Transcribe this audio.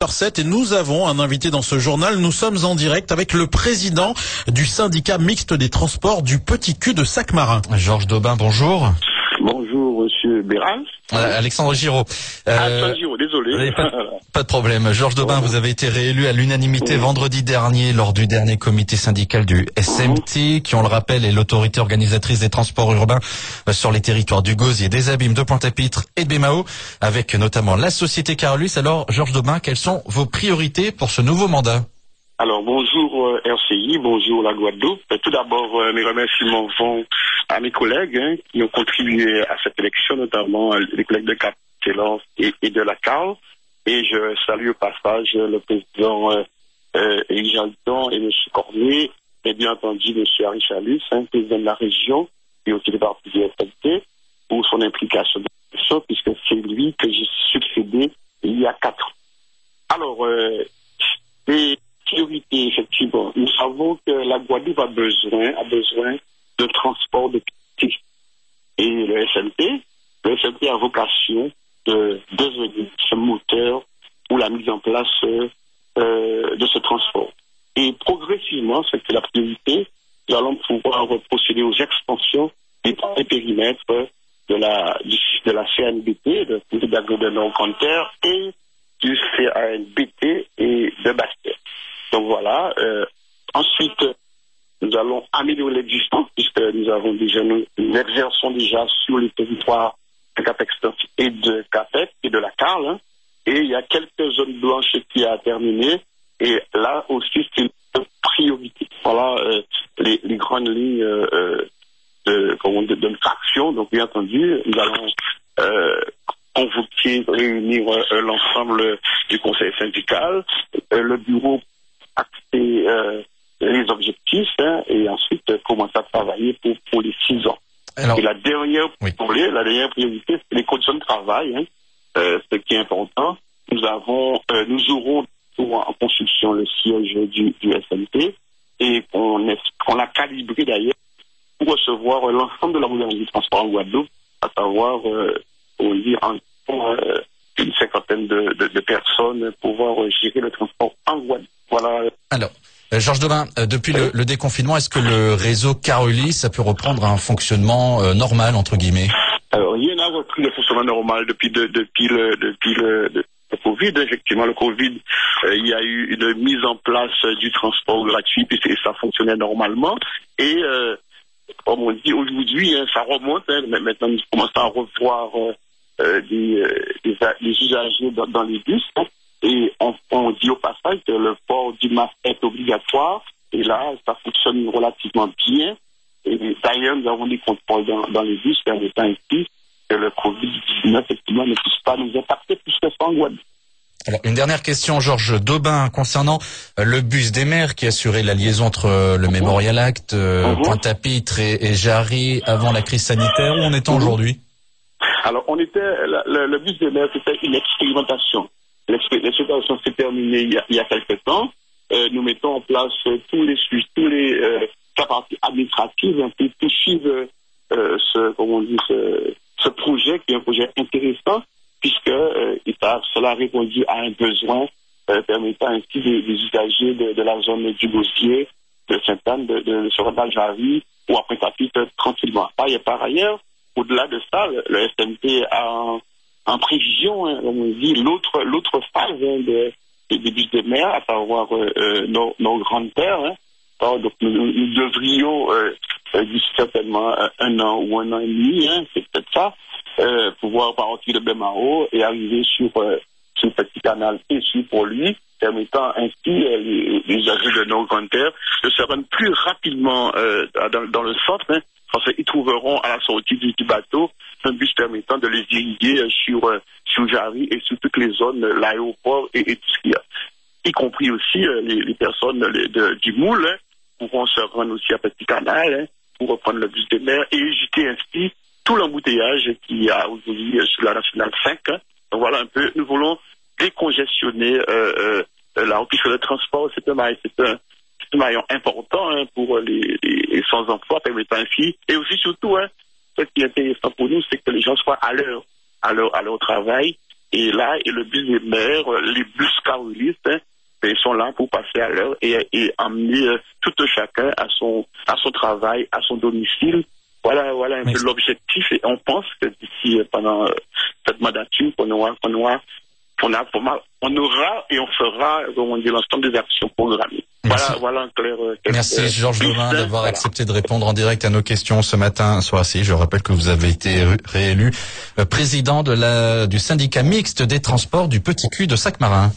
7h07 et nous avons un invité dans ce journal. Nous sommes en direct avec le président du syndicat mixte des transports du Petit Cul de Sac-Marin. Georges Daubin, bonjour. Bonjour, monsieur Béral. Alexandre Giraud. Alexandre Giraud, désolé. Pas de problème. Georges Daubin, vous avez été réélu à l'unanimité vendredi dernier lors du dernier comité syndical du SMT, qui, on le rappelle, est l'autorité organisatrice des transports urbains sur les territoires du Gosier, des Abîmes, de Pointe-à-Pitre et de Bémao, avec notamment la société Carolus. Alors, Georges Daubin, quelles sont vos priorités pour ce nouveau mandat? Alors, bonjour RCI, bonjour la Guadeloupe. Tout d'abord, mes remerciements vont à mes collègues qui ont contribué à cette élection, notamment les collègues de Cap-Excellence et de la CAL. Et je salue au passage le président Éric Jalton et M. Cormier, et bien entendu M. Harry Chalus, président de la région, et aussi le parti du SLT, pour son implication dans l'élection, puisque c'est lui que j'ai succédé il y a 4 ans. Alors, les priorités, effectivement, nous savons que la Guadeloupe a besoin de transport de qualité. Et le SMT a vocation de devenir ce moteur pour la mise en place de ce transport. Et progressivement, c'est la priorité, nous allons pouvoir procéder aux extensions des périmètres de la CNBT, de Nord-Grande-Terre, et du CANBT et de Basse-Terre. Donc voilà. Ensuite, nous allons améliorer l'existant, puisque nous exerçons déjà sur les territoires de Cap-Excellence et de Capec et de la Carle, et il y a quelques zones blanches qui a terminé, et là aussi c'est une priorité. Voilà les grandes lignes de traction. Donc bien entendu, nous allons convoquer, réunir l'ensemble du conseil syndical, le bureau acter les objectifs, et ensuite commencer à travailler pour les 6 ans. Alors, et la dernière priorité, c'est les conditions de travail, ce qui est important. Nous aurons en construction le siège du SMT, et on l'a calibré d'ailleurs pour recevoir l'ensemble de la modernité du transport en Guadeloupe, à savoir une cinquantaine de personnes pour pouvoir gérer le transport en Guadeloupe. Voilà. Alors, Georges Daubin, depuis le déconfinement, est-ce que le réseau Carolus a pu reprendre un fonctionnement normal, entre guillemets? Alors, rien n'a repris le fonctionnement normal depuis le Covid. Effectivement, le Covid, il y a eu une mise en place du transport gratuit, puis ça fonctionnait normalement. Et comme on dit aujourd'hui, ça remonte. Mais maintenant, nous commençons à revoir les usagers dans les bus. Et on dit au passage que le port du masque est obligatoire. Et là, ça fonctionne relativement bien. Et d'ailleurs, nous avons des contrôles dans les bus permettant ainsi que le Covid-19, effectivement, ne puisse pas nous impacter plus que ça en Guadeloupe. Alors, une dernière question, Georges Daubin, concernant le bus des maires qui assurait la liaison entre le Mémorial Act, Pointe-à-Pitre et Jarry avant la crise sanitaire. Où en est-on aujourd'hui? Alors, le bus des maires, c'était une expérimentation. L'expérimentation s'est terminée il y a quelques temps. Nous mettons en place tous les capacités administratives pour suivre ce projet qui est un projet intéressant, puisque cela a répondu à un besoin permettant ainsi des usagers de la zone du Gosier, de Sainte-Anne, de se rendre à Jarry ou à Pointe-à-Pitre tranquillement. Par ailleurs, au-delà de ça, le SMT a en prévision, comme on dit, l'autre phase des bus de mer, à savoir nos grandes terres. Donc nous devrions, d'ici certainement un an ou un an et demi, c'est peut-être ça, pouvoir partir de Bémao et arriver sur ce petit canal ici pour lui, permettant ainsi les usagers de nos grandes terres de se rendre plus rapidement dans le centre, parce qu'ils trouveront à la sortie du bateau un bus permettant de les diriger sur Jarry et sur toutes les zones, l'aéroport et tout ce qu'il y a. Y compris aussi les personnes du Moule pourront se rendre aussi à Petit Canal pour reprendre le bus de mer et éviter ainsi tout l'embouteillage qu'il y a aujourd'hui sur la Nationale 5. Donc voilà un peu, nous voulons décongestionner la route, puisque le transport, c'est un maillon important pour les sans-emploi, permettant ainsi, et aussi surtout, ce qui est intéressant pour nous, c'est que les gens soient à leur travail Et là, et le bus des maires, les bus carolistes, ils sont là pour passer à l'heure et emmener tout chacun à son travail, à son domicile. Voilà un peu l'objectif. Et on pense que d'ici, pendant cette mandature, on aura et on fera, comme on dit, l'ensemble des actions programmées. Voilà en clair. Merci Georges Daubin d'avoir accepté de répondre en direct à nos questions ce matin soir ci. Je rappelle que vous avez été réélu président du syndicat mixte des transports du Petit Cul de Sac-Marin.